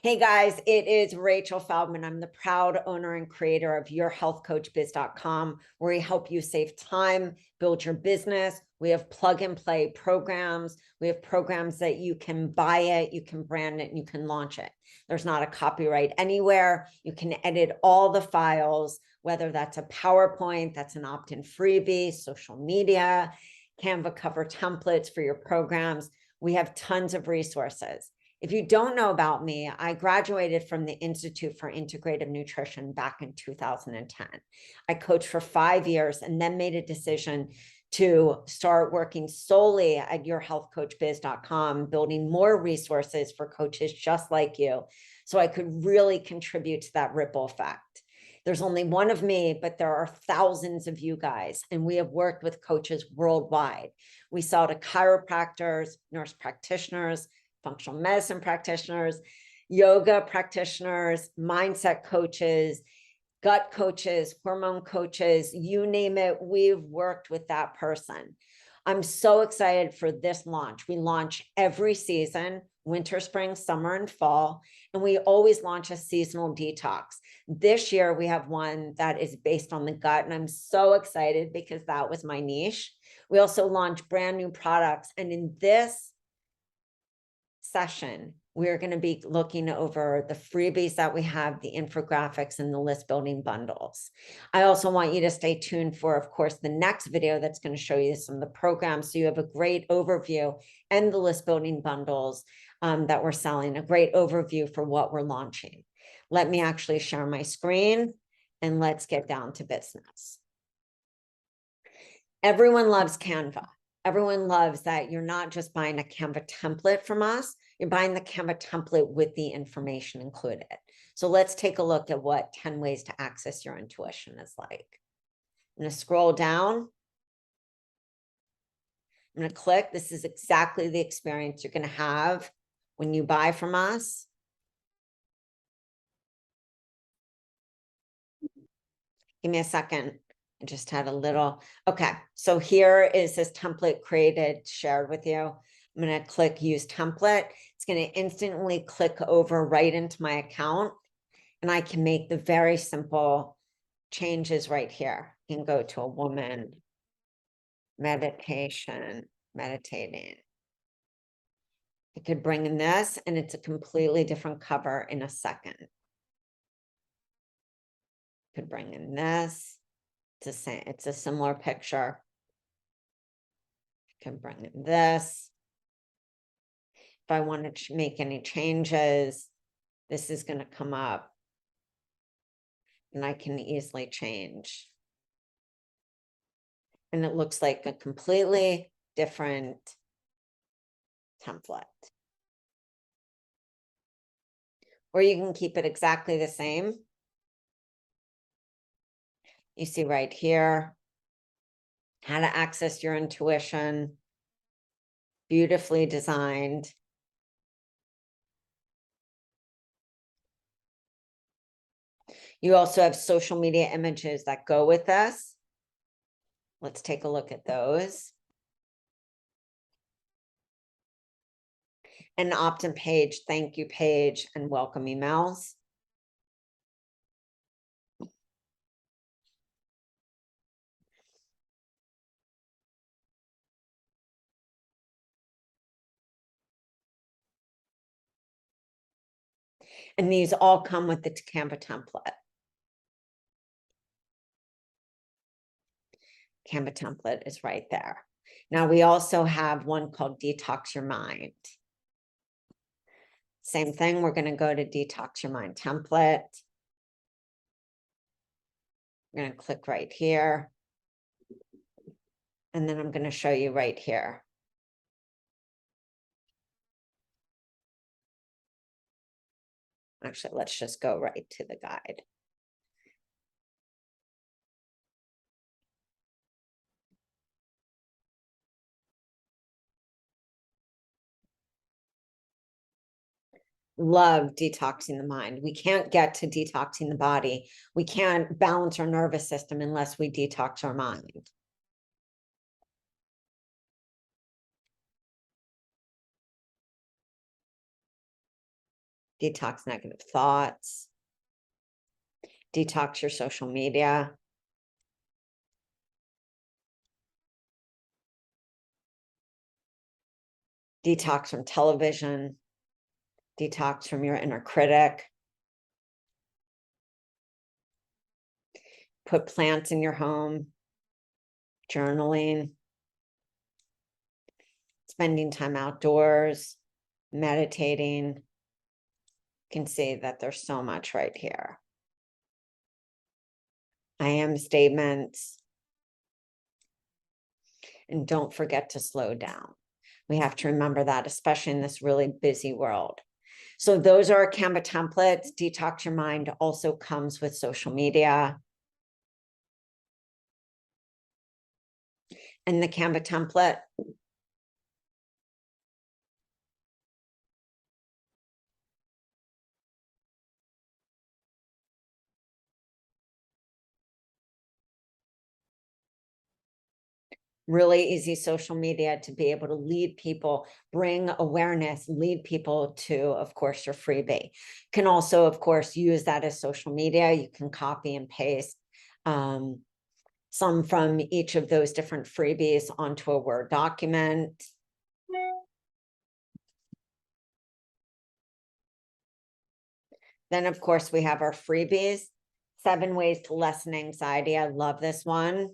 Hey guys, it is Rachel Feldman. I'm the proud owner and creator of yourhealthcoachbiz.com, where we help you save time, build your business. We have plug and play programs. We have programs that you can buy it, you can brand it, and you can launch it. There's not a copyright anywhere. You can edit all the files, whether that's a PowerPoint, that's an opt-in freebie, social media, Canva cover templates for your programs. We have tons of resources. If you don't know about me, I graduated from the Institute for Integrative Nutrition back in 2010. I coached for 5 years and then made a decision to start working solely at yourhealthcoachbiz.com, building more resources for coaches just like you, so I could really contribute to that ripple effect. There's only one of me, but there are thousands of you guys, and we have worked with coaches worldwide. We sell to chiropractors, nurse practitioners, functional medicine practitioners, yoga practitioners, mindset coaches, gut coaches, hormone coaches, you name it, we've worked with that person. I'm so excited for this launch. We launch every season, winter, spring, summer, and fall, and we always launch a seasonal detox. This year, we have one that is based on the gut, and I'm so excited because that was my niche. We also launch brand new products, and in this session, we're going to be looking over the freebies that we have, the infographics, and the list building bundles. I also want you to stay tuned for, of course, the next video that's going to show you some of the programs, so you have a great overview, and the list building bundles that we're selling, a great overview for what we're launching. Let me actually share my screen and let's get down to business. Everyone loves Canva. Everyone loves that you're not just buying a Canva template from us, you're buying the Canva template with the information included. So let's take a look at what 10 ways to access your intuition is like. I'm going to scroll down. I'm going to click. This is exactly the experience you're going to have when you buy from us. Give me a second. I just had a little, okay. So here is this template created, shared with you. I'm going to click use template. It's going to instantly click over right into my account, and I can make the very simple changes right here. You can go to a woman, meditation, meditating. I could bring in this, and it's a completely different cover in a second. Could bring in this. It's a similar picture. I can bring in this. If I wanted to make any changes, this is going to come up, and I can easily change. And it looks like a completely different template. Or you can keep it exactly the same. You see right here, how to access your intuition, beautifully designed. You also have social media images that go with this. Let's take a look at those. An opt-in page, thank you page, and welcome emails. And these all come with the Canva template. Canva template is right there. Now we also have one called Detox Your Mind. Same thing, we're going to go to Detox Your Mind template. I'm going to click right here. And then I'm going to show you right here. Actually, let's just go right to the guide. Love detoxing the mind. We can't get to detoxing the body. We can't balance our nervous system unless we detox our mind. Detox negative thoughts. Detox your social media. Detox from television. Detox from your inner critic. Put plants in your home. Journaling. Spending time outdoors. Meditating. You can see that there's so much right here. I am statements. And don't forget to slow down. We have to remember that, especially in this really busy world. So those are our Canva templates. Detox Your Mind also comes with social media. And the Canva template really easy social media to be able to lead people, bring awareness, lead people to, of course, your freebie. Can also, of course, use that as social media. You can copy and paste some from each of those different freebies onto a Word document. Then, of course, we have our freebies, 7 ways to lessen anxiety. I love this one.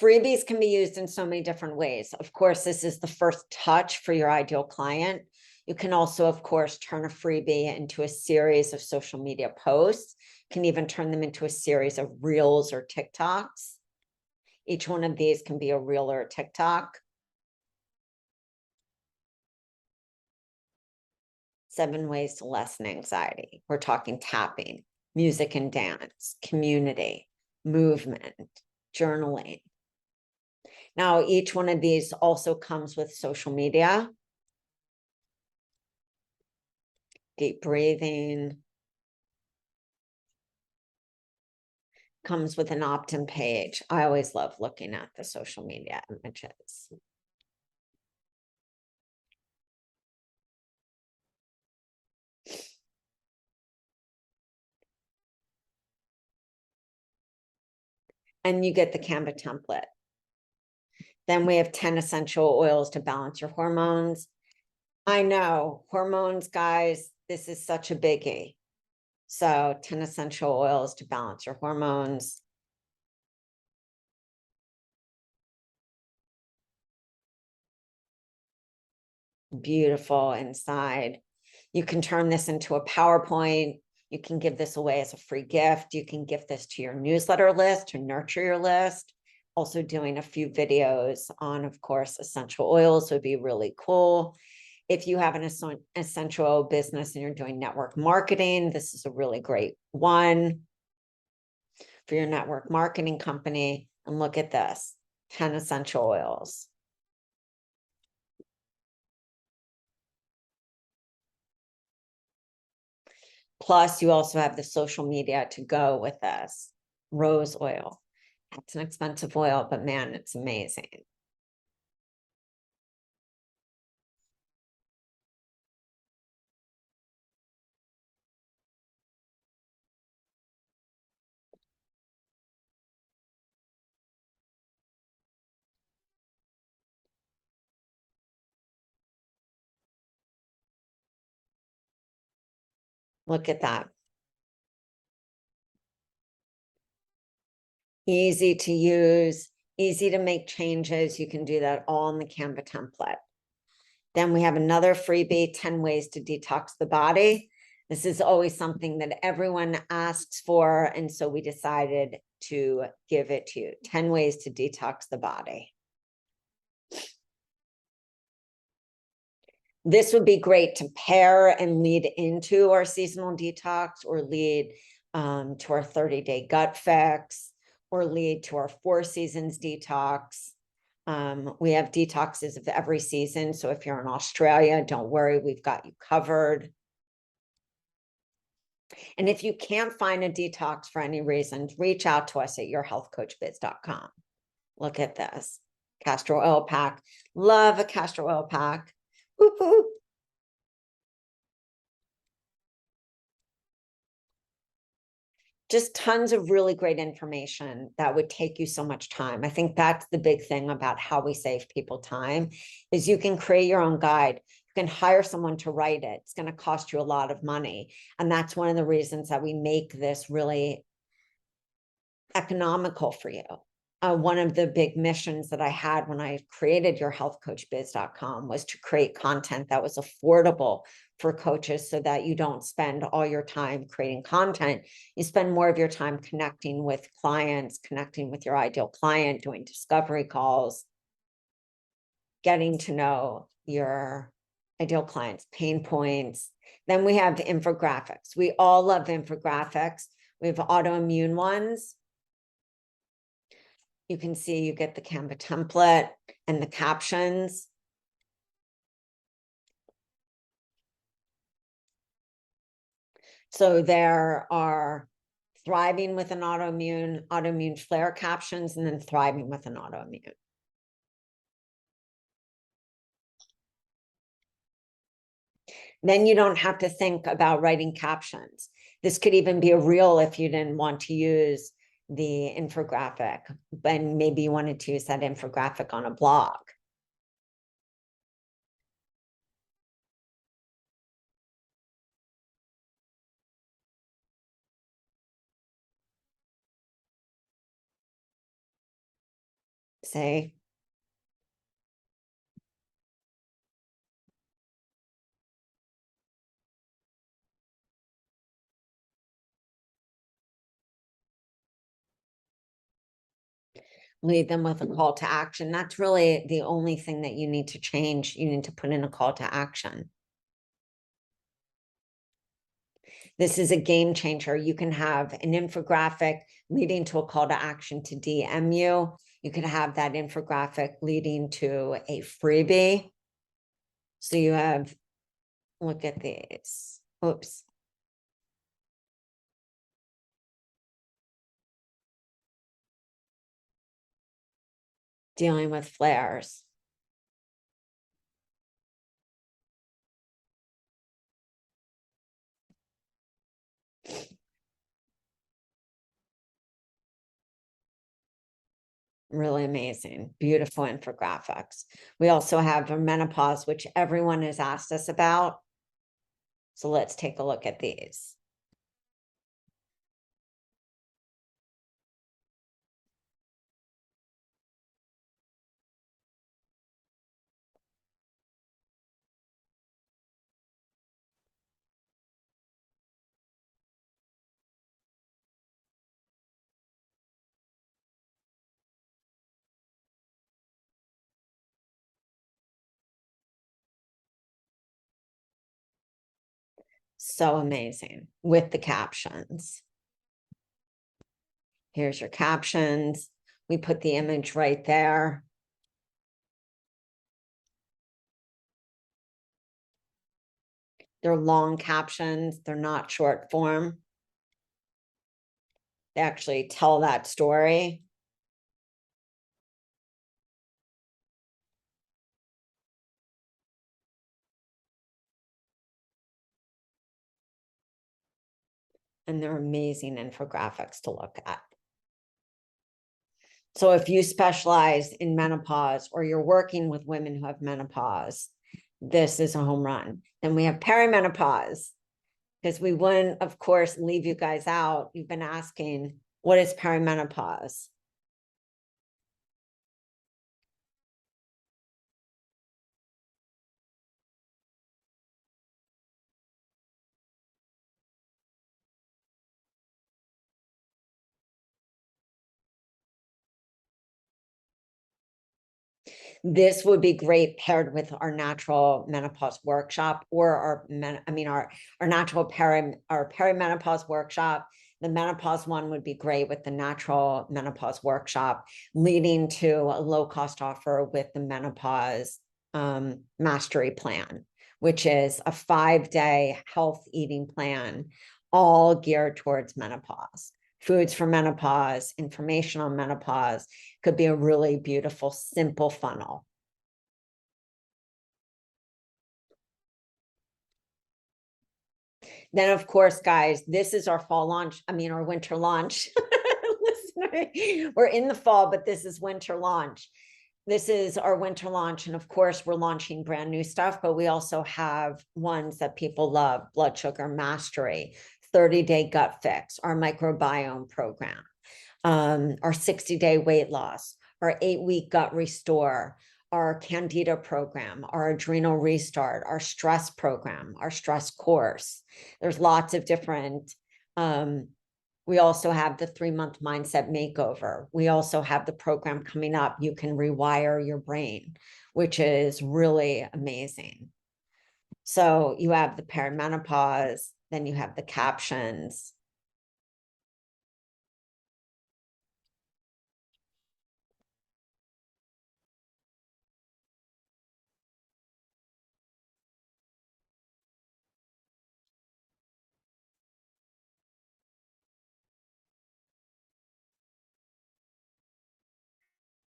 Freebies can be used in so many different ways. Of course, this is the first touch for your ideal client. You can also, of course, turn a freebie into a series of social media posts. You can even turn them into a series of reels or TikToks. Each one of these can be a reel or a TikTok. 7 ways to lessen anxiety. We're talking tapping, music and dance, community, movement, journaling. Now, each one of these also comes with social media. Deep breathing. Comes with an opt-in page. I always love looking at the social media images. And you get the Canva template. Then we have 10 essential oils to balance your hormones. I know, hormones, guys, this is such a biggie. So 10 essential oils to balance your hormones. Beautiful inside. You can turn this into a PowerPoint. You can give this away as a free gift. You can give this to your newsletter list to nurture your list. Also doing a few videos on, of course, essential oils would be really cool. If you have an essential oil business and you're doing network marketing, this is a really great one for your network marketing company. And look at this, 10 essential oils. Plus, you also have the social media to go with this. Rose oil. It's an expensive oil, but man, it's amazing. Look at that. Easy to use, easy to make changes. You can do that all in the Canva template. Then we have another freebie, 10 ways to detox the body. This is always something that everyone asks for. And so we decided to give it to you. 10 ways to detox the body. This would be great to pair and lead into our seasonal detox, or lead to our 30-day gut fix, or lead to our 4 seasons detox. We have detoxes of every season. So if you're in Australia, don't worry, we've got you covered. And if you can't find a detox for any reason, reach out to us at yourhealthcoachbiz.com. Look at this. Castor oil pack. Love a castor oil pack. Whoop, whoop. Just tons of really great information that would take you so much time. I think that's the big thing about how we save people time is you can create your own guide. You can hire someone to write it. It's going to cost you a lot of money. And that's one of the reasons that we make this really economical for you. One of the big missions that I had when I created yourhealthcoachbiz.com was to create content that was affordable for coaches so that you don't spend all your time creating content. You spend more of your time connecting with clients, connecting with your ideal client, doing discovery calls, getting to know your ideal clients' pain points. Then we have the infographics. We all love infographics. We have autoimmune ones. You can see you get the Canva template and the captions. So there are thriving with an autoimmune, autoimmune flare captions, and then thriving with an autoimmune. Then you don't have to think about writing captions. This could even be a reel if you didn't want to use the infographic, but maybe you wanted to use that infographic on a blog. Say, lead them with a call to action. That's really the only thing that you need to change. You need to put in a call to action. This is a game changer. You can have an infographic leading to a call to action to DM you. You could have that infographic leading to a freebie. So you have, look at these. Oops. Dealing with flares. Really amazing, beautiful infographics. We also have a menopause, which everyone has asked us about. So let's take a look at these. So amazing with the captions. Here's your captions. We put the image right there. They're long captions. They're not short form. They actually tell that story. And they're amazing infographics to look at. So if you specialize in menopause or you're working with women who have menopause, this is a home run. Then we have perimenopause, because we wouldn't, of course, leave you guys out. You've been asking, what is perimenopause? This would be great paired with our natural menopause workshop or our natural perimenopause workshop. The menopause one would be great with the natural menopause workshop, leading to a low-cost offer with the menopause mastery plan, which is a 5-day health eating plan, all geared towards menopause. foods for menopause, information on menopause. Could be a really beautiful, simple funnel. Then, of course, guys, this is our fall launch. Our winter launch. Listen, we're in the fall, but this is winter launch. This is our winter launch. And of course, we're launching brand new stuff, but we also have ones that people love: blood sugar mastery, 30-day gut fix, our microbiome program, our 60-day weight loss, our 8-week gut restore, our Candida program, our adrenal restart, our stress program, our stress course. There's lots of different, we also have the 3-month mindset makeover. We also have the program coming up. You can rewire your brain, which is really amazing. So you have the perimenopause, then you have the captions.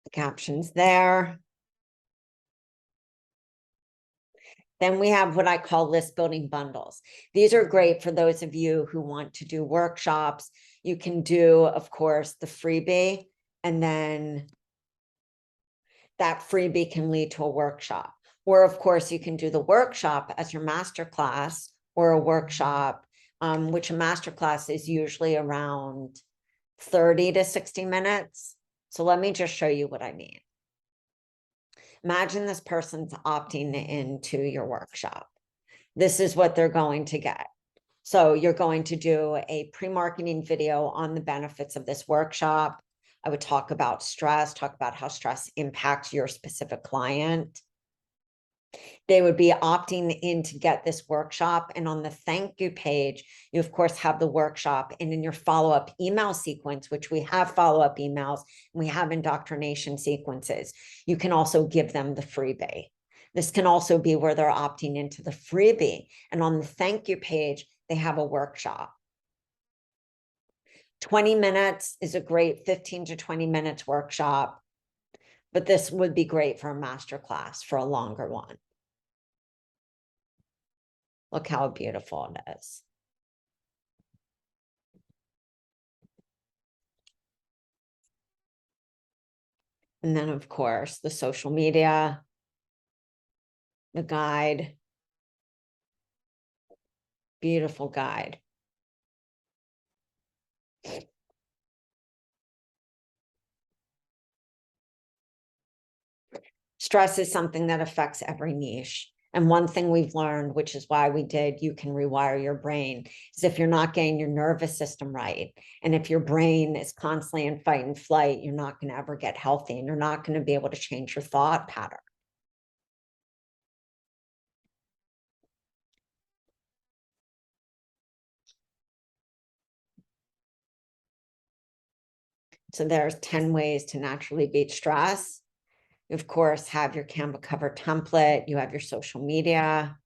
The captions there. Then we have what I call list building bundles. These are great for those of you who want to do workshops. You can do, of course, the freebie, and then that freebie can lead to a workshop. Or, of course, you can do the workshop as your masterclass, or a workshop, which a masterclass is usually around 30 to 60 minutes. So let me just show you what I mean. Imagine this person's opting into your workshop. This is what they're going to get. So you're going to do a pre-marketing video on the benefits of this workshop. I would talk about stress, talk about how stress impacts your specific client. They would be opting in to get this workshop. And on the thank you page, you of course have the workshop. And in your follow-up email sequence, which we have follow-up emails, and we have indoctrination sequences, you can also give them the freebie. This can also be where they're opting into the freebie. And on the thank you page, they have a workshop. 20 minutes is a great 15 to 20 minutes workshop, but this would be great for a masterclass, for a longer one. Look how beautiful it is. And then, of course, the social media, the guide, beautiful guide. Stress is something that affects every niche. And one thing we've learned, which is why we did You Can Rewire Your Brain, is if you're not getting your nervous system right, and if your brain is constantly in fight and flight, you're not going to ever get healthy, and you're not going to be able to change your thought pattern. So there's 10 ways to naturally beat stress. You, of course, have your Canva cover template. You have your social media.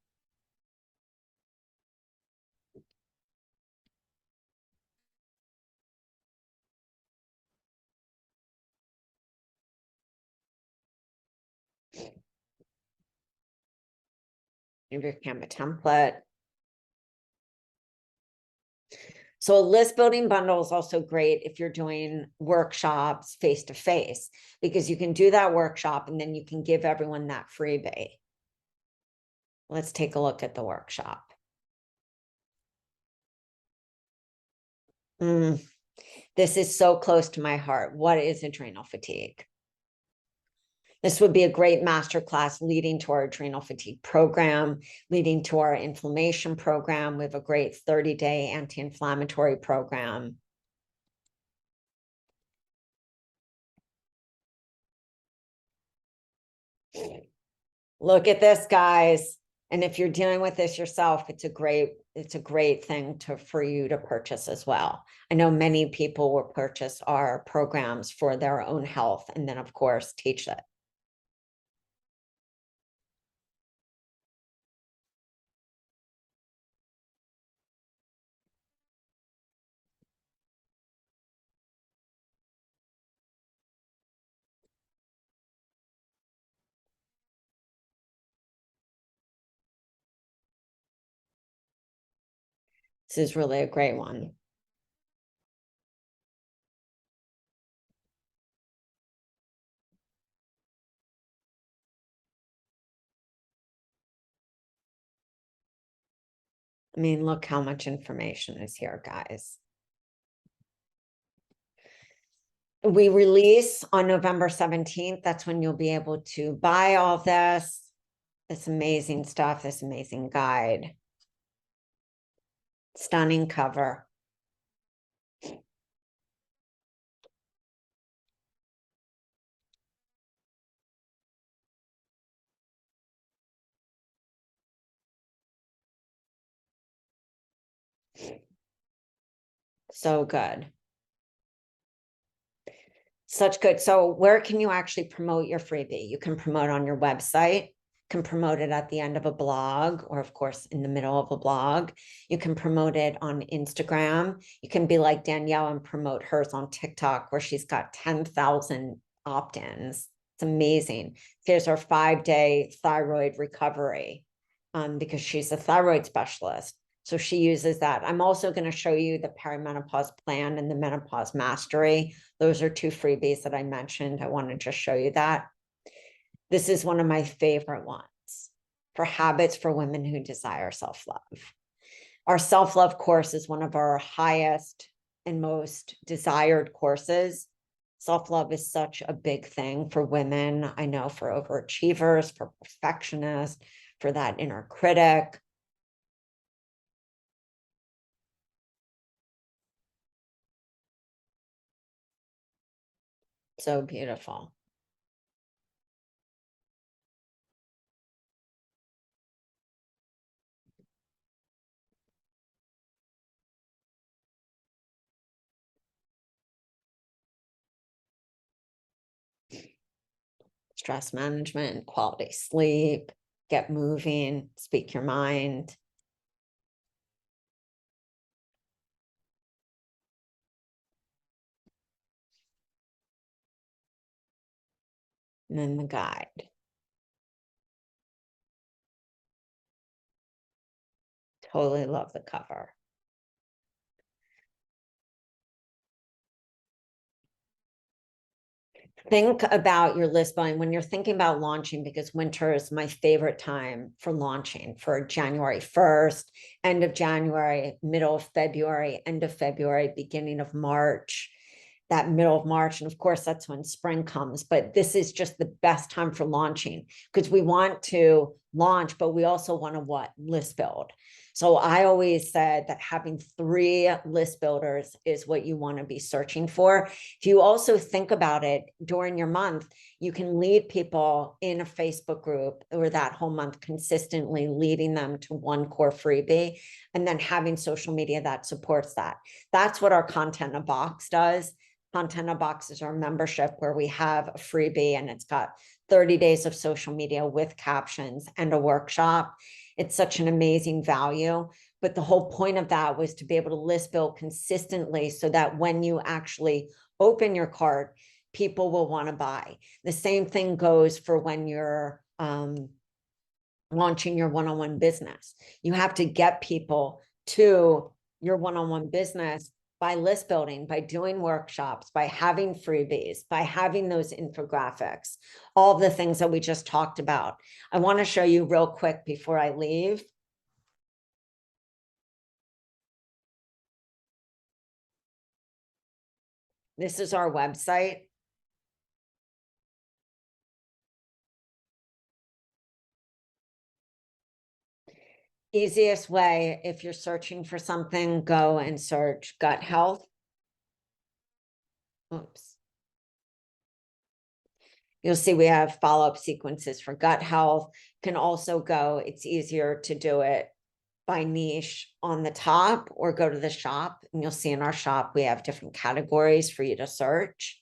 You have your Canva template. So a list building bundle is also great if you're doing workshops face-to-face, because you can do that workshop and then you can give everyone that freebie. Let's take a look at the workshop. This is so close to my heart. What is adrenal fatigue? This would be a great masterclass leading to our adrenal fatigue program, leading to our inflammation program. We have a great 30-day anti-inflammatory program. Look at this, guys. And if you're dealing with this yourself, it's a great thing for you to purchase as well. I know many people will purchase our programs for their own health and then, of course, teach it. This is really a great one. I mean, look how much information is here, guys. We release on November 17th. That's when you'll be able to buy all this amazing stuff, this amazing guide. Stunning cover. So good. Such good. So where can you actually promote your freebie? You can promote on your website, can promote it at the end of a blog, or of course in the middle of a blog. You can promote it on Instagram. You can be like Danielle and promote hers on TikTok, where she's got 10,000 opt-ins. It's amazing. Here's her 5-day thyroid recovery, because she's a thyroid specialist. So she uses that. I'm also going to show you the perimenopause plan and the menopause mastery. Those are 2 freebies that I mentioned. I want to just show you that. This is one of my favorite ones for habits for women who desire self-love. Our self-love course is one of our highest and most desired courses. Self-love is such a big thing for women. I know, for overachievers, for perfectionists, for that inner critic. So beautiful. Stress management, quality sleep, get moving, speak your mind. And then the guide. Totally love the cover. Think about your list building when you're thinking about launching, because winter is my favorite time for launching, for January 1st, end of January, middle of February, end of February, beginning of March, that middle of March. And of course, that's when spring comes. But this is just the best time for launching, because we want to launch, but we also want to what? List build. So I always said that having 3 list builders is what you want to be searching for. If you also think about it during your month, you can lead people in a Facebook group or that whole month, consistently leading them to one core freebie, and then having social media that supports that. That's what our Content in a Box does. Content in a Box is our membership where we have a freebie, and it's got 30 days of social media with captions and a workshop. It's such an amazing value. But the whole point of that was to be able to list build consistently, so that when you actually open your cart, people will want to buy. The same thing goes for when you're launching your one-on-one business. You have to get people to your one-on-one business by list building, by doing workshops, by having freebies, by having those infographics, all the things that we just talked about. I want to show you real quick before I leave. This is our website. Easiest way, if you're searching for something, go and search gut health. Oops. You'll see we have follow-up sequences for gut health. Can also go, it's easier to do it by niche on the top, or go to the shop, and you'll see in our shop, we have different categories for you to search.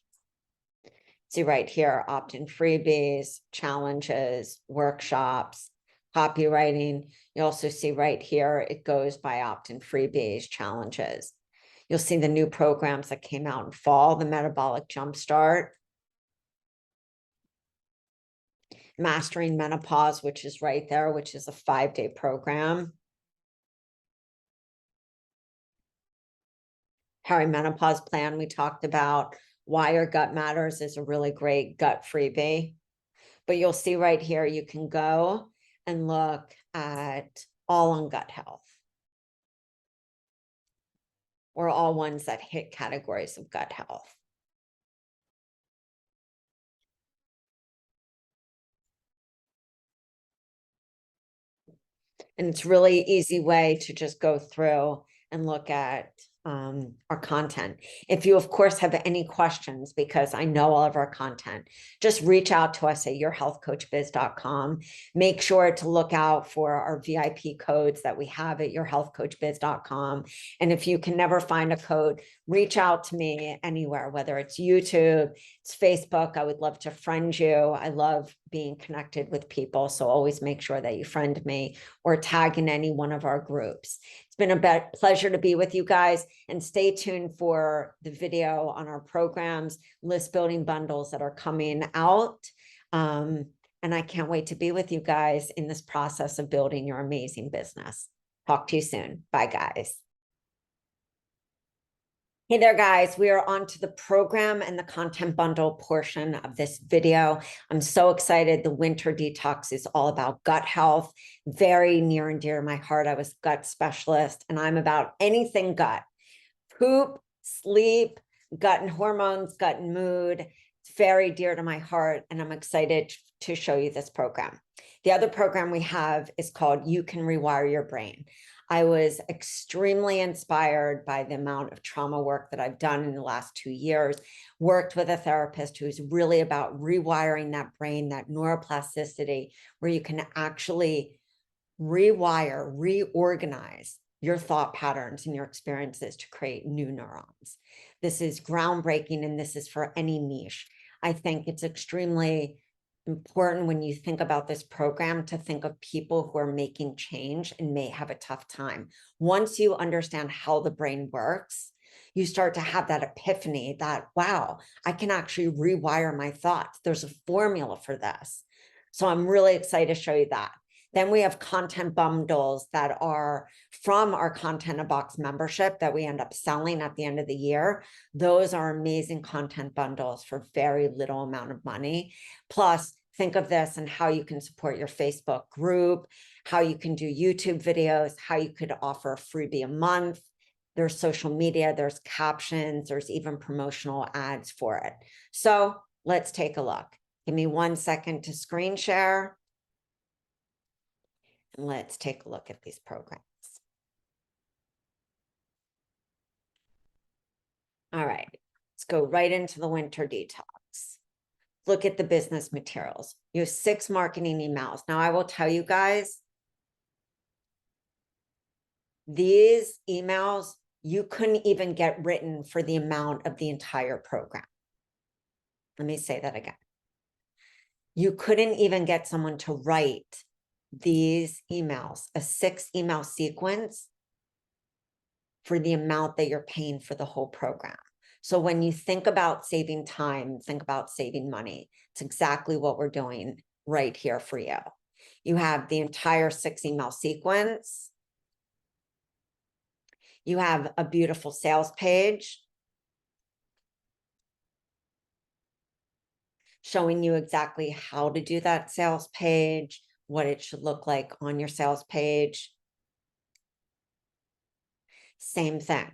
See right here, opt-in freebies, challenges, workshops, copywriting. You also see right here, it goes by opt-in freebies, challenges. You'll see the new programs that came out in fall, the Metabolic Jumpstart, Mastering Menopause, which is right there, which is a 5-day program. perimenopause plan we talked about. Why Your Gut Matters is a really great gut freebie. But you'll see right here, you can go and look at all on gut health. Or all ones that hit categories of gut health. And it's really easy way to just go through and look at our content. If you, of course, have any questions, because I know all of our content, just reach out to us at yourhealthcoachbiz.com. Make sure to look out for our VIP codes that we have at yourhealthcoachbiz.com. And if you can never find a code, reach out to me anywhere, whether it's YouTube, it's Facebook. I would love to friend you. I love being connected with people. So always make sure that you friend me or tag in any one of our groups. It's been a pleasure to be with you guys, and stay tuned for the video on our programs, list building bundles that are coming out. And I can't wait to be with you guys in this process of building your amazing business. Talk to you soon. Bye, guys. Hey there, guys. We are on to the program and the content bundle portion of this video. I'm so excited. The winter detox is all about gut health, very near and dear to my heart. I was a gut specialist, and I'm about anything gut, poop, sleep, gut and hormones, gut and mood. It's very dear to my heart, and I'm excited to show you this program. The other program we have is called You Can Rewire Your Brain. I was extremely inspired by the amount of trauma work that I've done in the last 2 years, worked with a therapist who's really about rewiring that brain, that neuroplasticity, where you can actually rewire, reorganize your thought patterns and your experiences to create new neurons. This is groundbreaking, and this is for any niche. I think it's extremely important when you think about this program to think of people who are making change and may have a tough time. Once you understand how the brain works, you start to have that epiphany that, wow, I can actually rewire my thoughts. There's a formula for this. So I'm really excited to show you that. Then we have content bundles that are from our Content in a Box membership that we end up selling at the end of the year. Those are amazing content bundles for very little amount of money. Plus, think of this and how you can support your Facebook group, how you can do YouTube videos, how you could offer a freebie a month. There's social media, there's captions, there's even promotional ads for it. So let's take a look. Give me 1 second to screen share. And let's take a look at these programs. All right, let's go right into the winter detox. Look at the business materials. You have 6 marketing emails. Now, I will tell you guys, these emails, you couldn't even get written for the amount of the entire program. Let me say that again. You couldn't even get someone to write these emails, a 6 email sequence, for the amount that you're paying for the whole program. So when you think about saving time, think about saving money. It's exactly what we're doing right here for you. You have the entire 6 email sequence. You have a beautiful sales page showing you exactly how to do that sales page, what it should look like on your sales page. Same thing.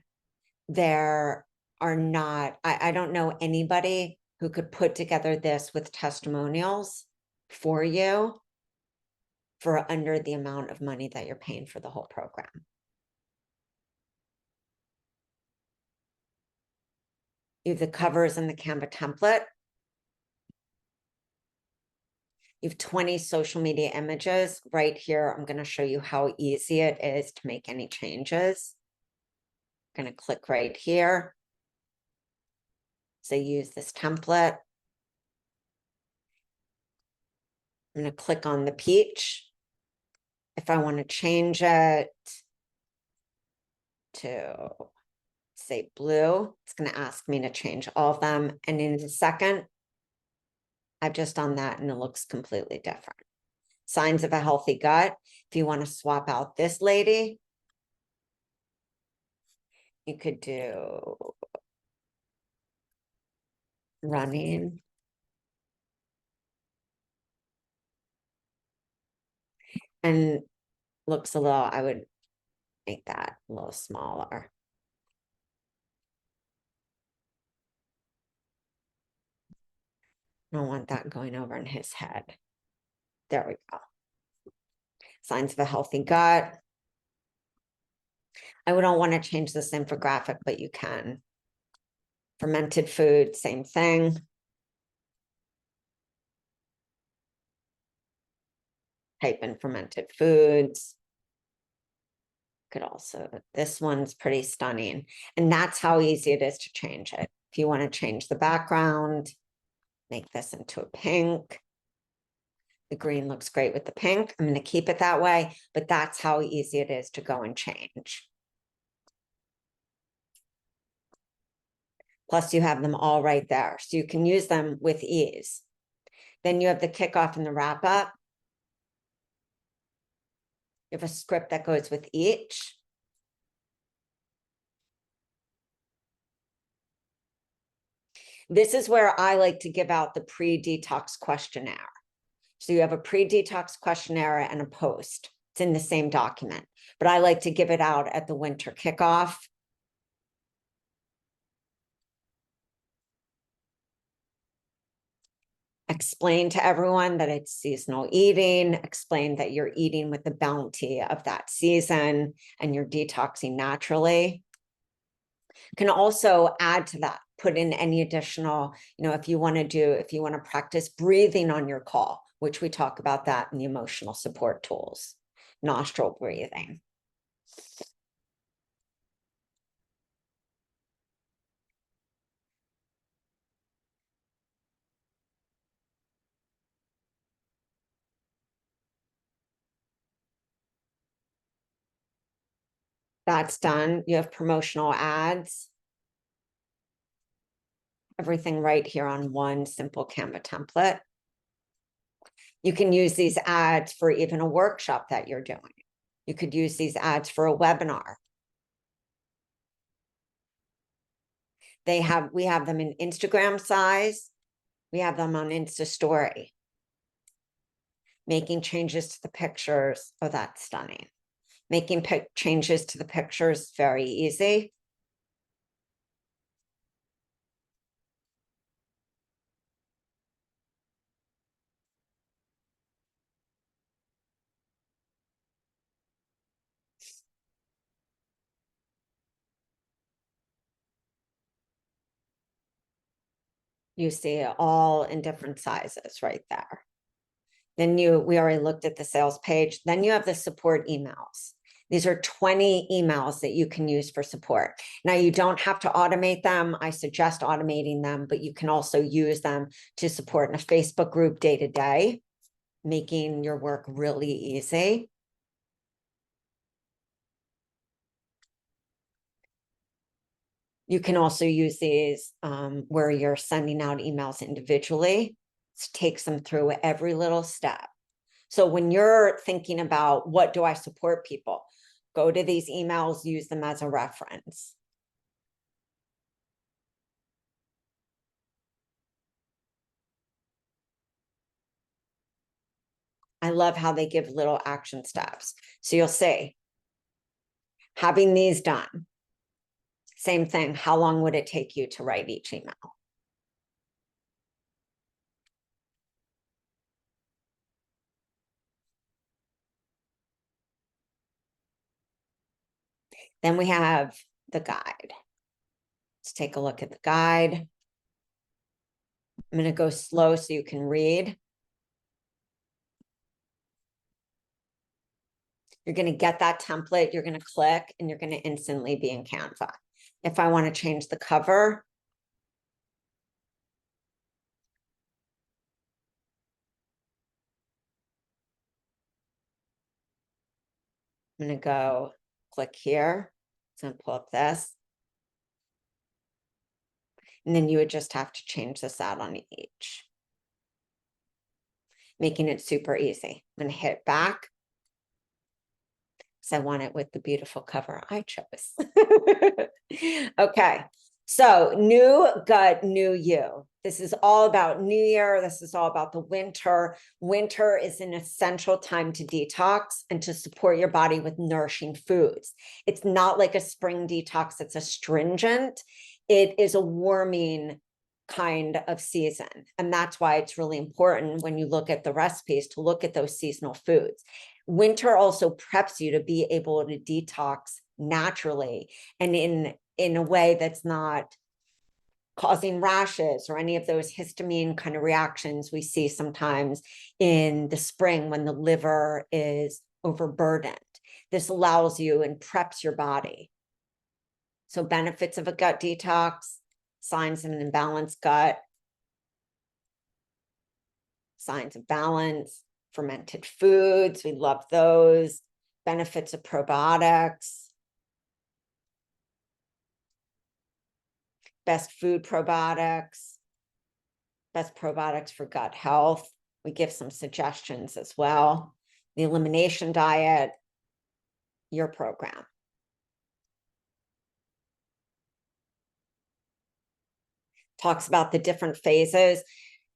There are not, I don't know anybody who could put together this with testimonials for you for under the amount of money that you're paying for the whole program. You have the covers and the Canva template. You have 20 social media images right here. I'm going to show you how easy it is to make any changes. I'm going to click right here. So use this template. I'm going to click on the peach. If I want to change it to say blue, it's going to ask me to change all of them. And in a second, I've just done that and it looks completely different. Signs of a healthy gut. If you want to swap out this lady, You could do running. And looks a little, I would make that a little smaller. I don't want that going over in his head. There we go. Signs of a healthy gut. I don't want to change this infographic, but you can. Fermented food, same thing. Type in fermented foods. Could also, this one's pretty stunning. And that's how easy it is to change it. If you want to change the background, make this into a pink. The green looks great with the pink. I'm going to keep it that way, but that's how easy it is to go and change. Plus you have them all right there. So you can use them with ease. Then you have the kickoff and the wrap up. You have a script that goes with each. This is where I like to give out the pre-detox questionnaire. So you have a pre-detox questionnaire and a post. It's in the same document, but I like to give it out at the winter kickoff. Explain to everyone that it's seasonal eating, explain that you're eating with the bounty of that season and you're detoxing naturally. Can also add to that, put in any additional, if you want to practice breathing on your call, which we talk about that in the emotional support tools, nostril breathing. That's done. You have promotional ads. Everything right here on one simple Canva template. You can use these ads for even a workshop that you're doing. You could use these ads for a webinar. We have them in Instagram size. We have them on Insta story. Making changes to the pictures. Oh, that's stunning. Making changes to the pictures, very easy. You see it all in different sizes right there. Then we already looked at the sales page. Then you have the support emails. These are 20 emails that you can use for support. Now, you don't have to automate them. I suggest automating them, but you can also use them to support in a Facebook group day to day, making your work really easy. You can also use these where you're sending out emails individually. It takes them through every little step. So when you're thinking about what do I support people, go to these emails, use them as a reference. I love how they give little action steps. So you'll see, having these done, same thing, how long would it take you to write each email? Then we have the guide. Let's take a look at the guide. I'm going to go slow so you can read. You're going to get that template. You're going to click and you're going to instantly be in Canva. If I want to change the cover, I'm going to go click here. It's going to pull up this. And then you would just have to change this out on each, making it super easy. I'm going to hit back. because I want it with the beautiful cover I chose. Okay. So new gut, new you. This is all about New Year. This is all about the winter. Winter is an essential time to detox and to support your body with nourishing foods. It's not like a spring detox. It's astringent. It is a warming kind of season. And that's why it's really important when you look at the recipes to look at those seasonal foods. Winter also preps you to be able to detox naturally and in a way that's not causing rashes or any of those histamine kind of reactions we see sometimes in the spring when the liver is overburdened. This allows you and preps your body. So benefits of a gut detox, signs of an imbalanced gut, signs of balance, fermented foods, we love those, benefits of probiotics, best food probiotics, best probiotics for gut health. We give some suggestions as well. The elimination diet, your program. Talks about the different phases.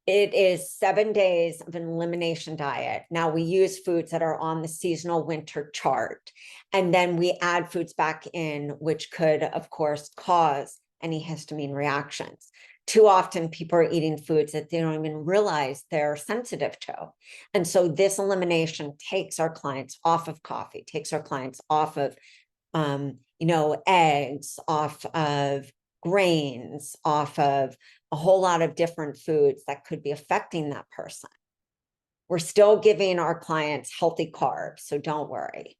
It is 7 days of an elimination diet. Now we use foods that are on the seasonal winter chart, and then we add foods back in, which could, of course, cause any histamine reactions. Too often people are eating foods that they don't even realize they're sensitive to. And so this elimination takes our clients off of coffee, takes our clients off of, eggs, off of grains, off of a whole lot of different foods that could be affecting that person. We're still giving our clients healthy carbs, so don't worry.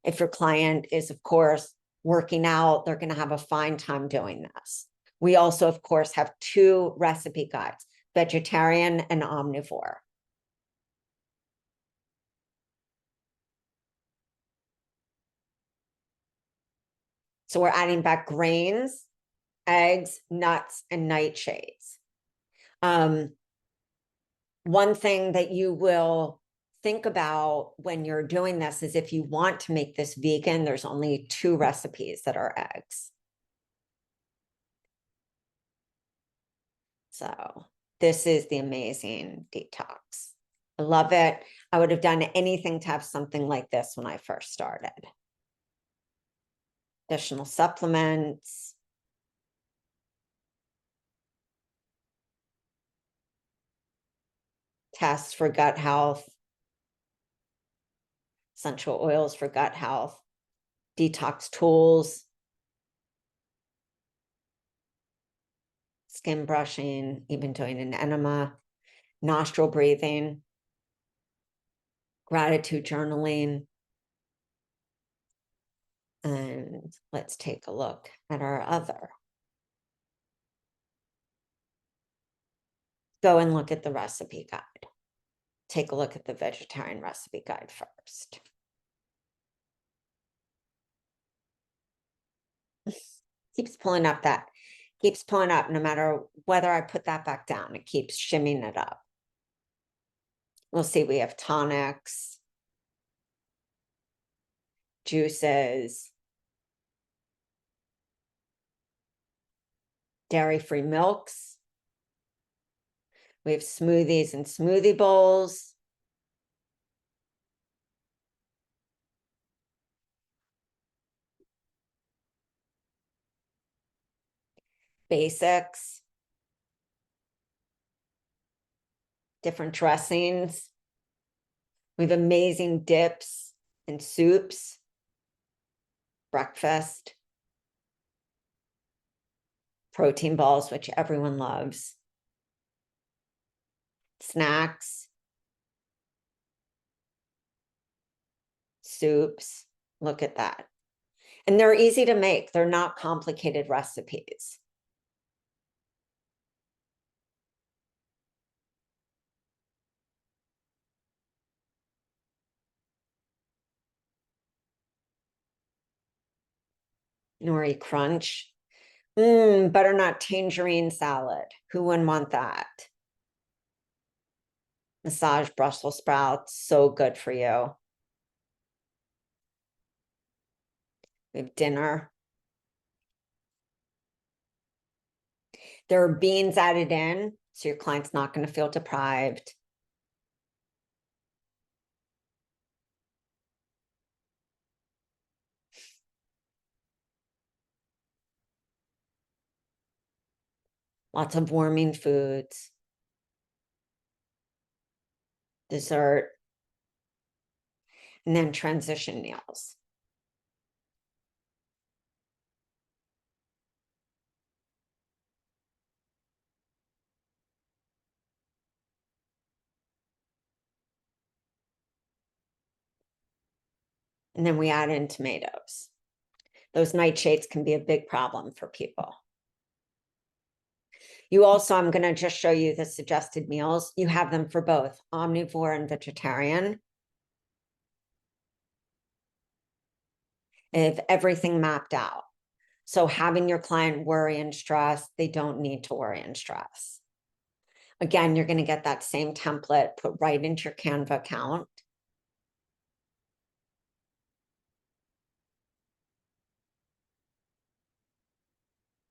If your client is, of course, working out, they're going to have a fine time doing this. We also, of course, have 2 recipe guides, vegetarian and omnivore. So we're adding back grains, eggs, nuts, and nightshades. One thing that you will think about when you're doing this is if you want to make this vegan, there's only 2 recipes that are eggs. So this is the amazing detox. I love it. I would have done anything to have something like this when I first started. Additional supplements. Tests for gut health. Essential oils for gut health. Detox tools. Skin brushing, even doing an enema. Nostril breathing. Gratitude journaling. And let's take a look at our other. Go and look at the recipe guide. Take a look at the vegetarian recipe guide first. Keeps pulling up no matter whether I put that back down, it keeps shimming it up. We'll see, we have tonics, juices, dairy-free milks. We have smoothies and smoothie bowls. Basics. Different dressings. We have amazing dips and soups. Breakfast. Protein balls, which everyone loves. Snacks. Soups. Look at that. And they're easy to make. They're not complicated recipes. Nori crunch. Butternut tangerine salad. Who wouldn't want that? Massage Brussels sprouts. So good for you. We have dinner. There are beans added in, so your client's not going to feel deprived. Lots of warming foods. Dessert. And then transition meals. And then we add in tomatoes. Those nightshades can be a big problem for people. You also, I'm going to just show you the suggested meals. You have them for both omnivore and vegetarian. If everything mapped out. So having your client worry and stress, they don't need to worry and stress. Again, you're going to get that same template put right into your Canva account.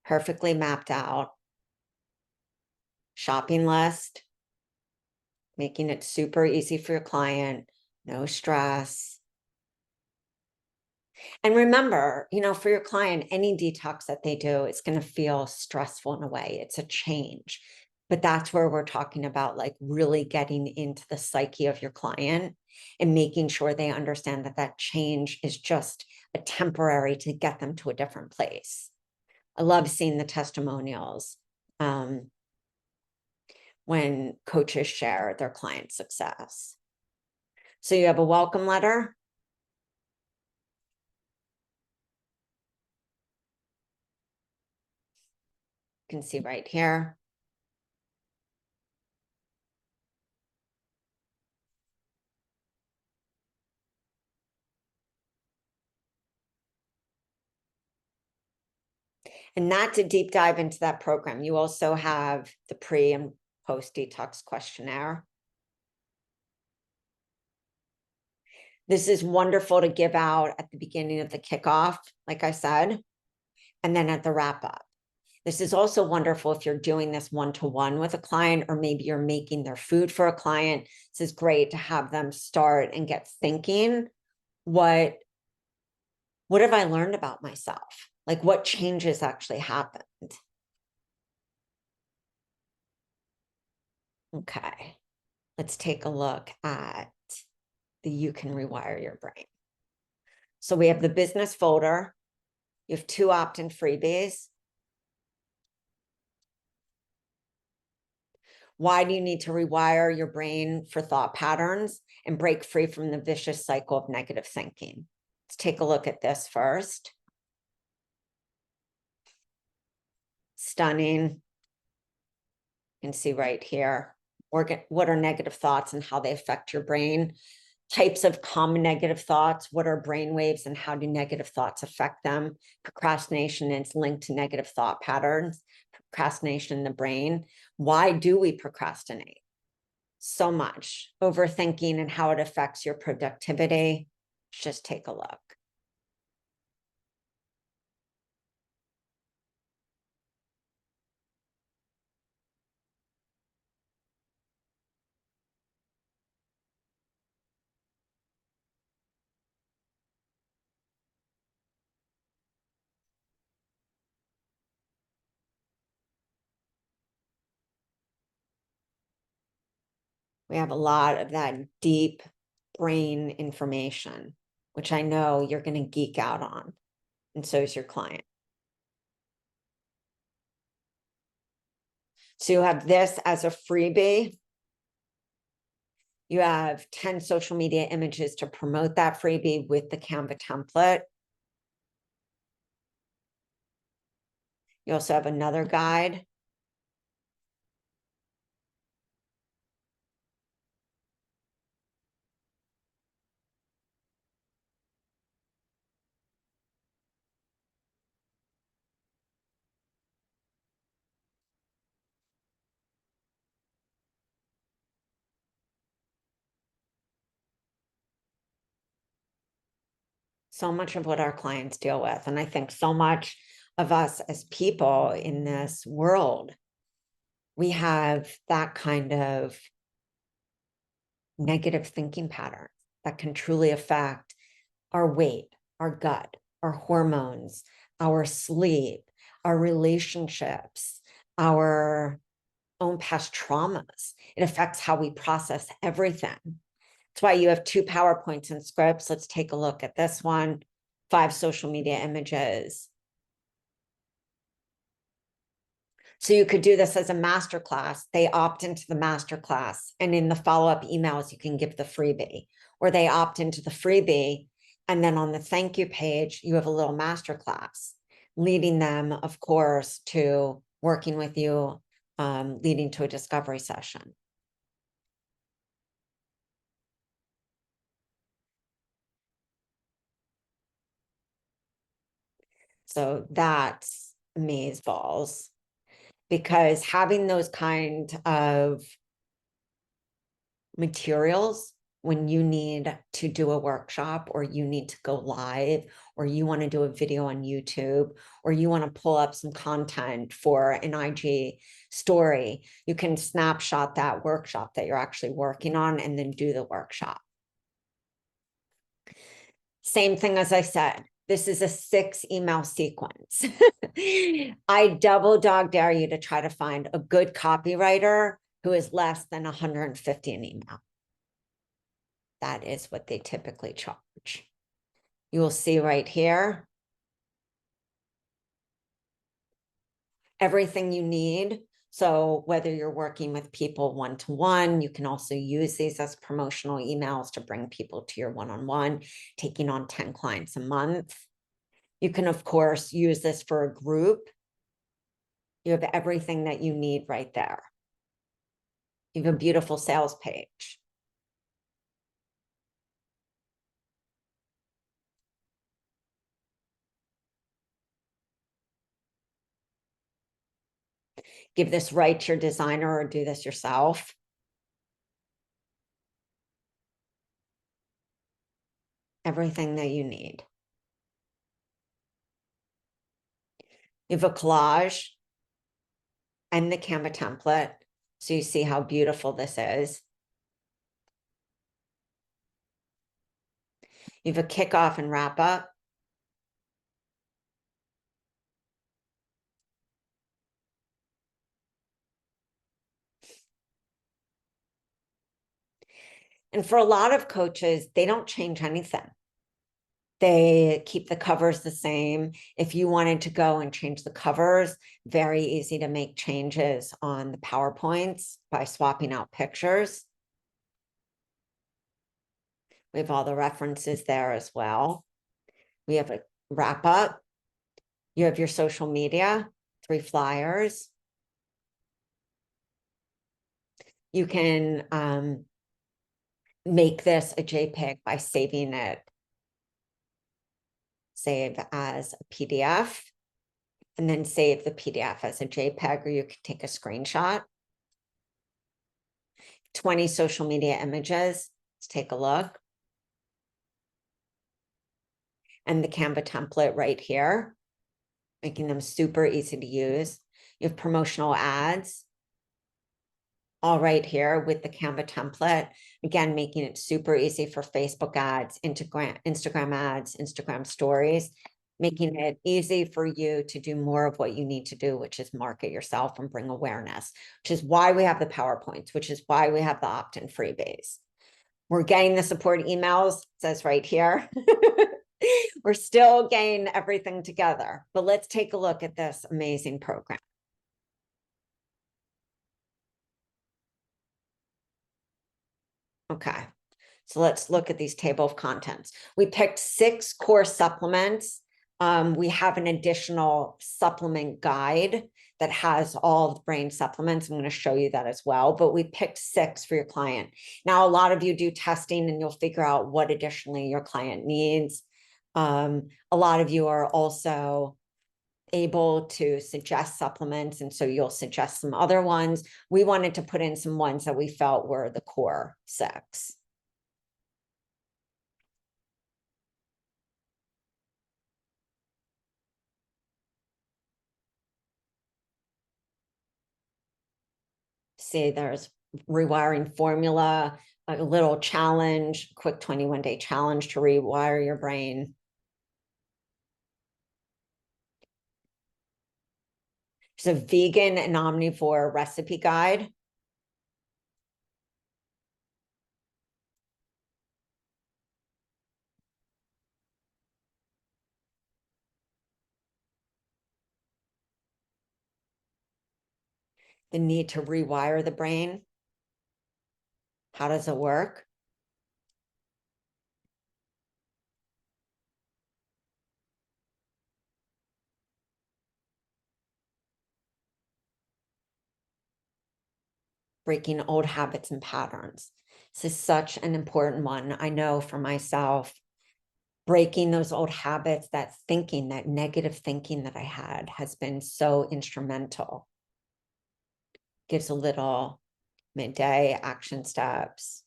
Perfectly mapped out. Shopping list. Making it super easy for your client. No stress. And remember, for your client, any detox that they do, it's going to feel stressful in a way. It's a change. But that's where we're talking about like really getting into the psyche of your client and making sure they understand that that change is just a temporary to get them to a different place. I love seeing the testimonials when coaches share their client success. So you have a welcome letter. You can see right here. And not to deep dive into that program, you also have the pre and post detox questionnaire. This is wonderful to give out at the beginning of the kickoff, like I said, and then at the wrap up. This is also wonderful if you're doing this one-to-one with a client, or maybe you're making their food for a client. This is great to have them start and get thinking, what have I learned about myself? Like what changes actually happened? Okay, let's take a look at the You Can Rewire Your Brain. So we have the business folder. You have 2 opt-in freebies. Why do you need to rewire your brain for thought patterns and break free from the vicious cycle of negative thinking? Let's take a look at this first. Stunning. You can see right here, what are negative thoughts and how they affect your brain. Types of common negative thoughts, what are brain waves and how do negative thoughts affect them? Procrastination is linked to negative thought patterns. Procrastination in the brain. Why do we procrastinate so much? Overthinking and how it affects your productivity. Just take a look. We have a lot of that deep brain information, which I know you're going to geek out on, and so is your client. So you have this as a freebie. You have 10 social media images to promote that freebie with the Canva template. You also have another guide. So much of what our clients deal with. And I think so much of us as people in this world, we have that kind of negative thinking pattern that can truly affect our weight, our gut, our hormones, our sleep, our relationships, our own past traumas. It affects how we process everything. That's why you have 2 PowerPoints and scripts. Let's take a look at this one. 5 social media images. So you could do this as a masterclass. They opt into the masterclass, and in the follow-up emails, you can give the freebie, or they opt into the freebie. And then on the thank you page, you have a little masterclass leading them, of course, to working with you, leading to a discovery session. So that's amazeballs, because having those kind of materials when you need to do a workshop, or you need to go live, or you want to do a video on YouTube, or you want to pull up some content for an IG story, you can snapshot that workshop that you're actually working on and then do the workshop. Same thing as I said, this is a 6 email sequence. I double dog dare you to try to find a good copywriter who is less than 150 an email. That is what they typically charge. You will see right here everything you need. So whether you're working with people one-to-one, you can also use these as promotional emails to bring people to your one-on-one, taking on 10 clients a month. You can, of course, use this for a group. You have everything that you need right there. You have a beautiful sales page. Give this right to your designer or do this yourself. Everything that you need. You have a collage and the Canva template. So you see how beautiful this is. You have a kickoff and wrap up. And for a lot of coaches, they don't change anything. They keep the covers the same. If you wanted to go and change the covers, very easy to make changes on the PowerPoints by swapping out pictures. We have all the references there as well. We have a wrap up. You have your social media, 3 flyers. You can make this a JPEG by saving it. Save as a PDF, and then save the PDF as a JPEG, or you can take a screenshot. 20 social media images. Let's take a look. And the Canva template right here, making them super easy to use. You have promotional ads, all right here with the Canva template. Again, making it super easy for Facebook ads, Instagram ads, Instagram stories, making it easy for you to do more of what you need to do, which is market yourself and bring awareness, which is why we have the PowerPoints, which is why we have the opt-in freebies. We're getting the support emails, it says right here. We're still getting everything together, but let's take a look at this amazing program. Okay, so let's look at these table of contents. We picked 6 core supplements. We have an additional supplement guide that has all the brain supplements. I'm going to show you that as well, but we picked 6 for your client. Now, a lot of you do testing and you'll figure out what additionally your client needs. A lot of you are also able to suggest supplements, and so you'll suggest some other ones. We wanted to put in some ones that we felt were the core 6. See, there's rewiring formula, a little challenge, quick 21-day challenge to rewire your brain. There's a vegan and omnivore recipe guide. The need to rewire the brain. How does it work? Breaking old habits and patterns. This is such an important one. I know for myself, breaking those old habits, that thinking, that negative thinking that I had has been so instrumental. Gives a little midday action steps.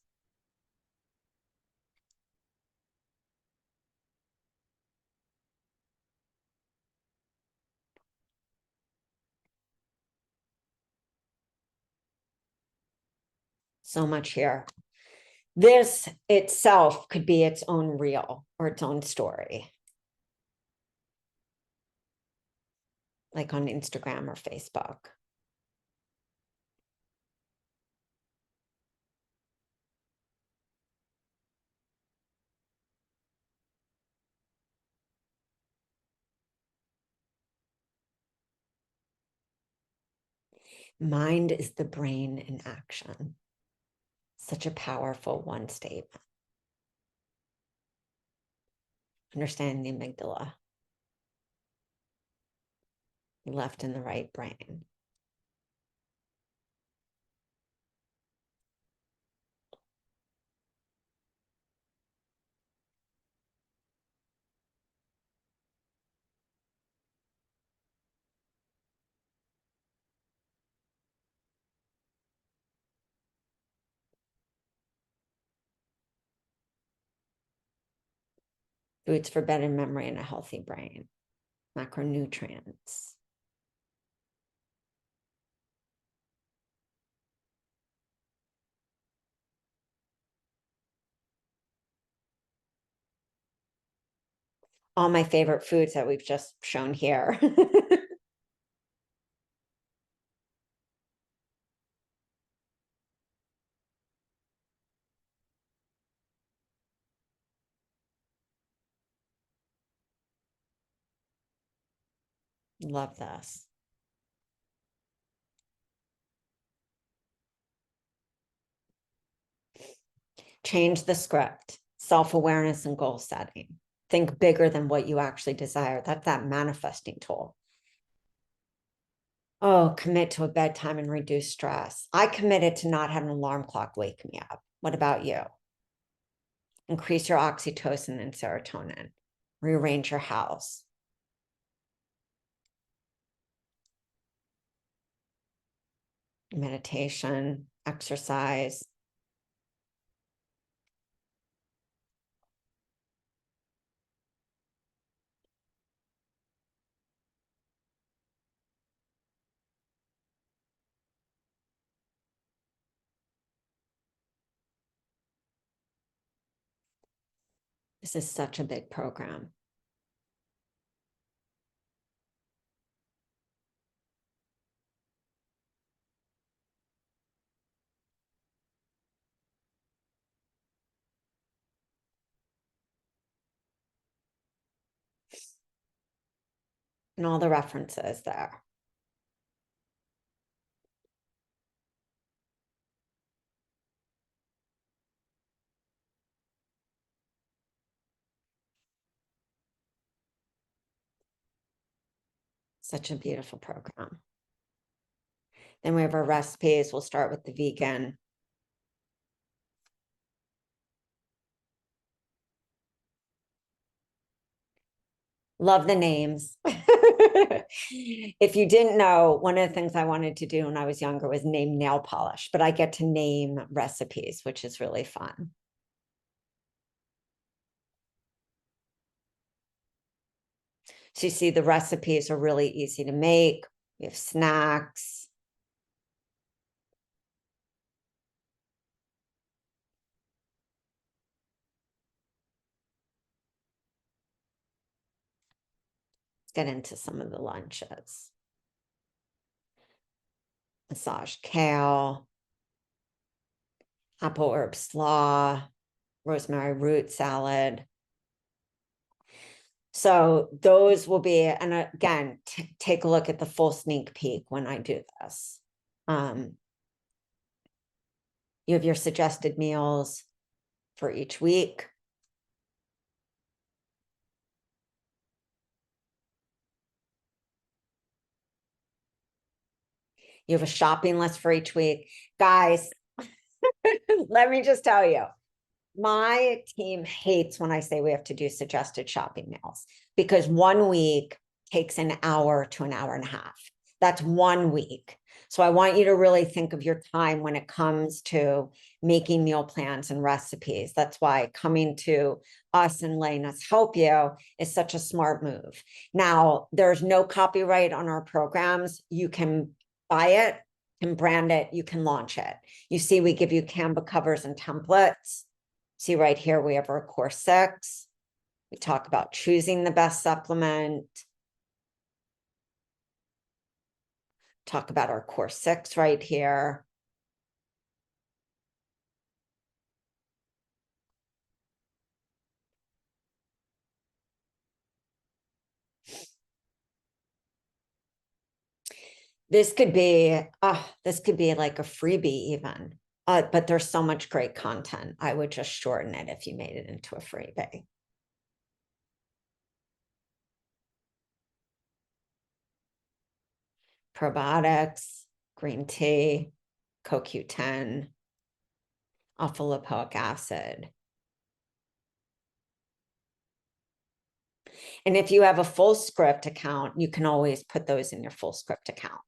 So much here. This itself could be its own reel or its own story, like on Instagram or Facebook. Mind is the brain in action. Such a powerful one statement. Understanding the amygdala, left and the right brain. Foods for better memory and a healthy brain. Macronutrients. All my favorite foods that we've just shown here. Love this. Change the script, self-awareness and goal setting. Think bigger than what you actually desire. That's that manifesting tool. Oh, commit to a bedtime and reduce stress. I committed to not have an alarm clock wake me up. What about you? Increase your oxytocin and serotonin. Rearrange your house. Meditation, exercise. This is such a big program. And all the references there. Such a beautiful program. Then we have our recipes. We'll start with the vegan. Love the names. If you didn't know, one of the things I wanted to do when I was younger was name nail polish, but I get to name recipes, which is really fun. So you see the recipes are really easy to make. We have snacks. get into some of the lunches. Massage kale, apple herb slaw, rosemary root salad. So those will be, and again, take a look at the full sneak peek when I do this. You have your suggested meals for each week. You have a shopping list for each week. Guys, let me just tell you, my team hates when I say we have to do suggested shopping meals because 1 week takes an hour to an hour and a half. That's 1 week. So I want you to really think of your time when it comes to making meal plans and recipes. That's why coming to us and letting us help you is such a smart move. Now, there's no copyright on our programs. You can buy it, can brand it, you can launch it. You see, we give you Canva covers and templates. See right here, we have our course 6. We talk about choosing the best supplement. Talk about our course 6 right here. This could be like a freebie even, but there's so much great content. I would just shorten it if you made it into a freebie. Probiotics, green tea, CoQ10, alpha lipoic acid. And if you have a full script account, you can always put those in your full script account.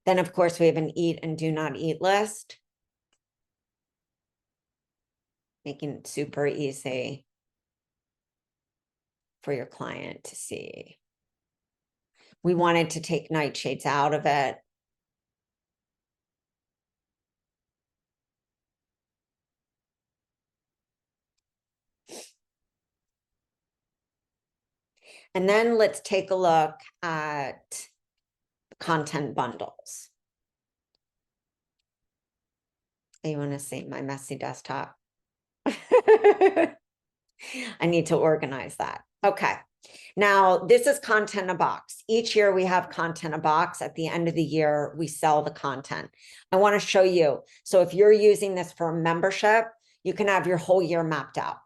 Then, of course, we have an eat and do not eat list, making it super easy for your client to see. We wanted to take nightshades out of it. And then let's take a look at content bundles. You want to see my messy desktop? I need to organize that. Okay. Now, this is content in a box. Each year we have content in a box. At the end of the year, we sell the content. I want to show you. So if you're using this for a membership, you can have your whole year mapped out.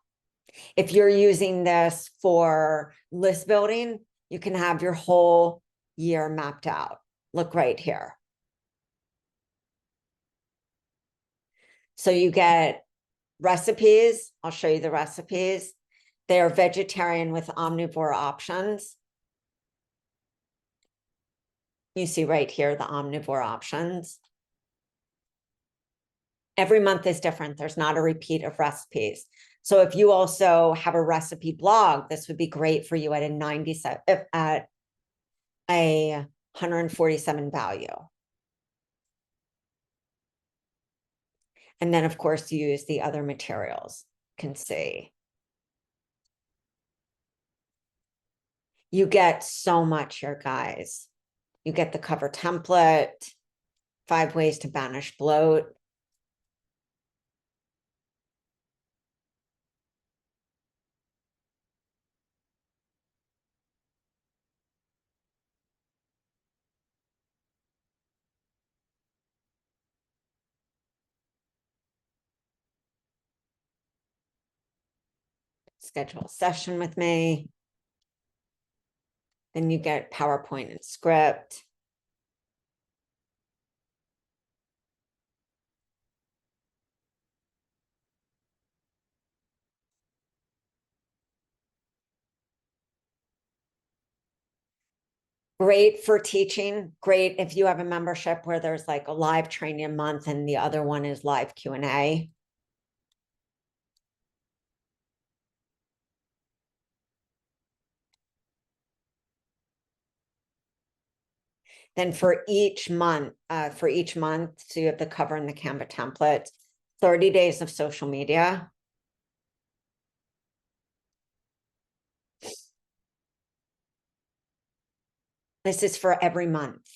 If you're using this for list building, you can have your whole year mapped out. Look right here. So you get recipes. I'll show you the recipes. They are vegetarian with omnivore options. You see right here, the omnivore options. Every month is different. There's not a repeat of recipes. So if you also have a recipe blog, this would be great for you at a 97, at a 147 value. And then, of course, use the other materials. You can see. You get so much here, guys. You get the cover template, 5 ways to banish bloat. Schedule a session with me. Then you get PowerPoint and script. Great for teaching. Great if you have a membership where there's like a live training a month and the other one is live Q&A. Then for each month, so you have the cover and the Canva template, 30 days of social media. This is for every month.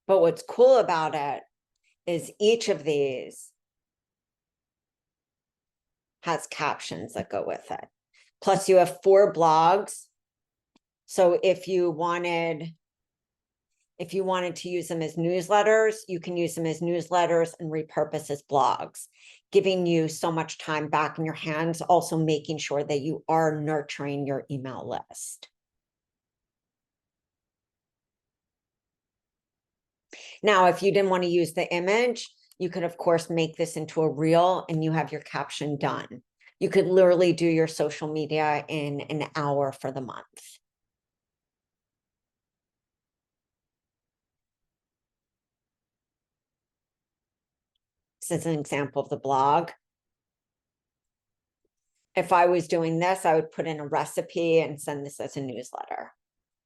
But what's cool about it is each of these has captions that go with it. Plus you have 4 blogs. So if you wanted to use them as newsletters, you can use them as newsletters and repurpose as blogs, giving you so much time back in your hands, also making sure that you are nurturing your email list. Now, if you didn't want to use the image, you could, of course, make this into a reel and you have your caption done. You could literally do your social media in an hour for the month. This is an example of the blog. If I was doing this, I would put in a recipe and send this as a newsletter.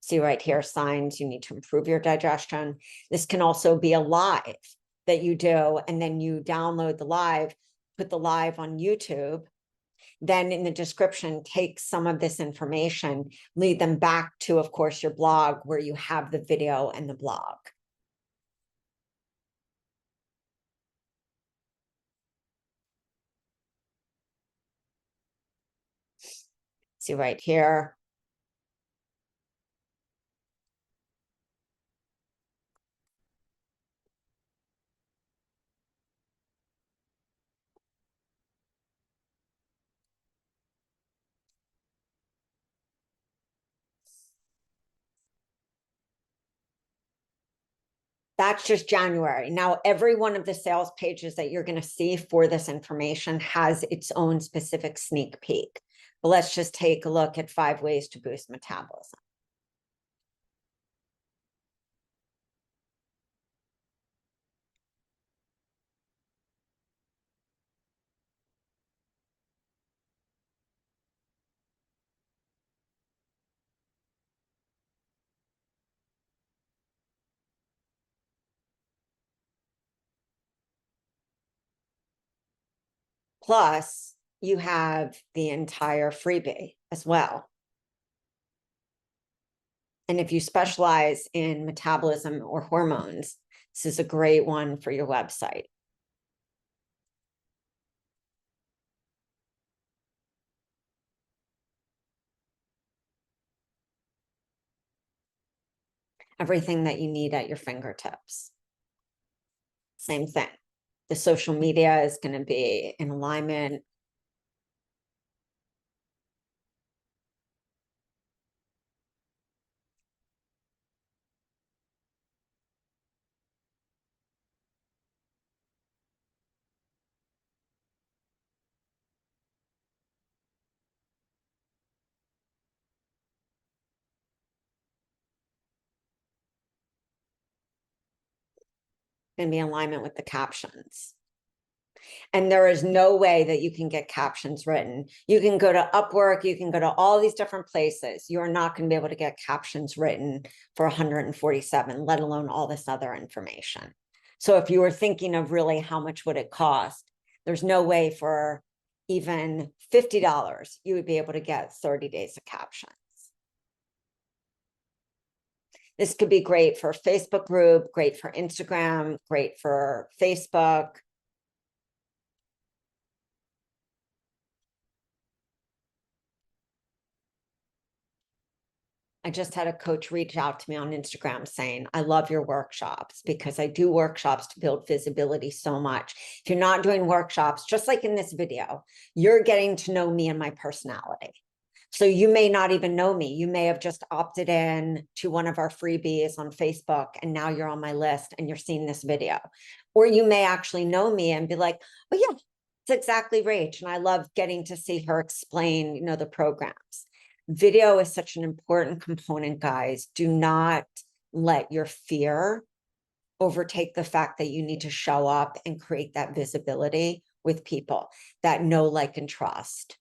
See right here, signs you need to improve your digestion. This can also be a live that you do, and then you download the live, put the live on YouTube. Then in the description, take some of this information, lead them back to, of course, your blog where you have the video and the blog. See right here. That's just January. Now, every one of the sales pages that you're going to see for this information has its own specific sneak peek. But let's just take a look at 5 ways to boost metabolism. Plus, you have the entire freebie as well. And if you specialize in metabolism or hormones, this is a great one for your website. Everything that you need at your fingertips. Same thing. The social media is going to be in alignment. Going to be in alignment with the captions. And there is no way that you can get captions written. You can go to Upwork, you can go to all these different places. You're not going to be able to get captions written for 147, let alone all this other information. So if you were thinking of really how much would it cost, there's no way for even $50 you would be able to get 30 days of captions. This could be great for a Facebook group, great for Instagram, great for Facebook. I just had a coach reach out to me on Instagram saying, I love your workshops because I do workshops to build visibility so much. If you're not doing workshops, just like in this video, you're getting to know me and my personality. So you may not even know me. You may have just opted in to one of our freebies on Facebook and now you're on my list and you're seeing this video. Or you may actually know me and be like, oh yeah, it's exactly Rach. And I love getting to see her explain, you know, the programs. Video is such an important component, guys. Do not let your fear overtake the fact that you need to show up and create that visibility with people that know, like, and trust.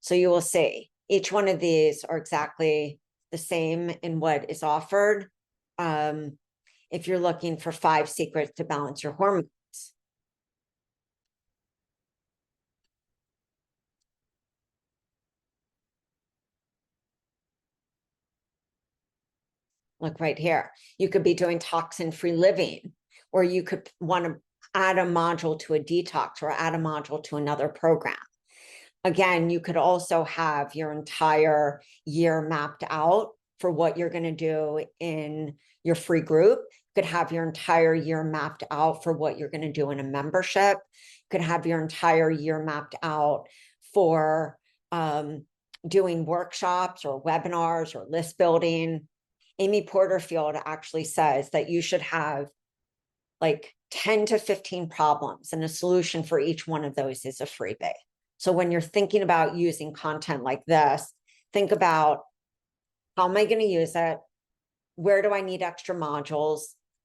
So you will see each one of these are exactly the same in what is offered. If you're looking for 5 secrets to balance your hormones. Look right here. You could be doing toxin-free living, or you could want to add a module to a detox or add a module to another program. Again, you could also have your entire year mapped out for what you're going to do in your free group. You could have your entire year mapped out for what you're going to do in a membership. You could have your entire year mapped out for doing workshops or webinars or list building. Amy Porterfield actually says that you should have like 10 to 15 problems, and a solution for each one of those is a freebie. So when you're thinking about using content like this, think about, how am I going to use it? Where do I need extra modules?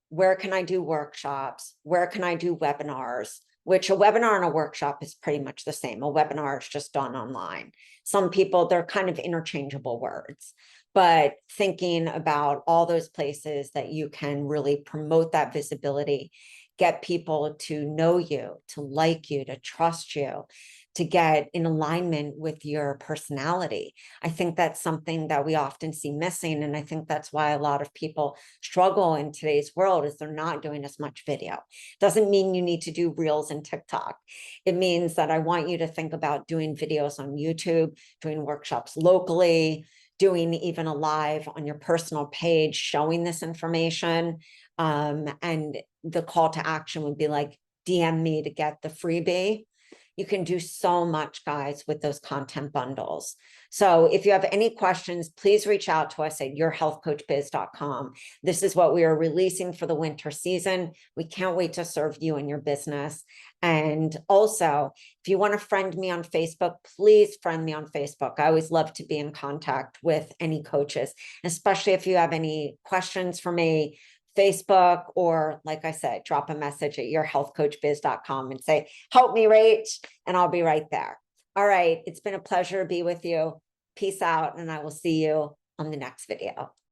Where can I do workshops? Where can I do webinars? Which a webinar and a workshop is pretty much the same. A webinar is just done online. Some people, they're kind of interchangeable words, but thinking about all those places that you can really promote that visibility, get people to know you, to like you, to trust you, to get in alignment with your personality. I think that's something that we often see missing. And I think that's why a lot of people struggle in today's world, is they're not doing as much video. Doesn't mean you need to do Reels and TikTok. It means that I want you to think about doing videos on YouTube, doing workshops locally, doing even a live on your personal page, showing this information. And the call to action would be like, DM me to get the freebie. You can do so much, guys, with those content bundles. So if you have any questions, please reach out to us at yourhealthcoachbiz.com. This is what we are releasing for the winter season. We can't wait to serve you and your business. And also, if you want to friend me on Facebook, please friend me on Facebook. I always love to be in contact with any coaches, especially if you have any questions for me. Facebook, or like I said, drop a message at yourhealthcoachbiz.com and say, help me, Rach, and I'll be right there. All right. It's been a pleasure to be with you. Peace out, and I will see you on the next video.